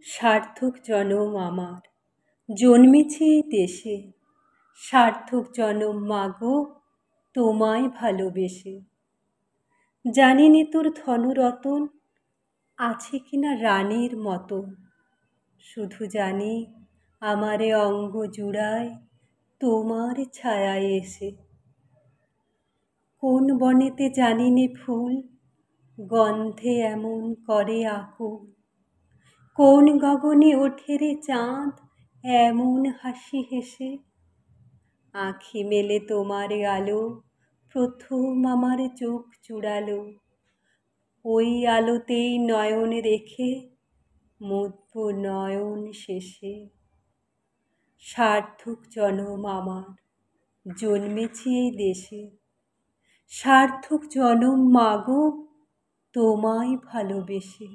সার্থক জনম আমার জন্মেছি এই দেশে, সার্থক জনম মাগো তোমায় ভালোবেসে। জানি নে তোর ধনরতন আছে কিনা রানীর মতন, শুধু জানি আমারে অঙ্গ জুড়ায় তোমার ছায়ায় এসে। কোন বনেতে জানি নে ফুল গন্ধে এমন করে আকুল, কোন গগনে ওঠে রে চাঁদ এমন হাসি হেসে। আঁখি মেলে তোমার আলো প্রথম আমার চোখ জুড়ালো, ওই আলোতেই নয়ন রেখে মুদব নয়ন শেষে। সার্থক জনম আমার জন্মেছি এই দেশে, সার্থক জনম মাগো তোমায় ভালোবেসে।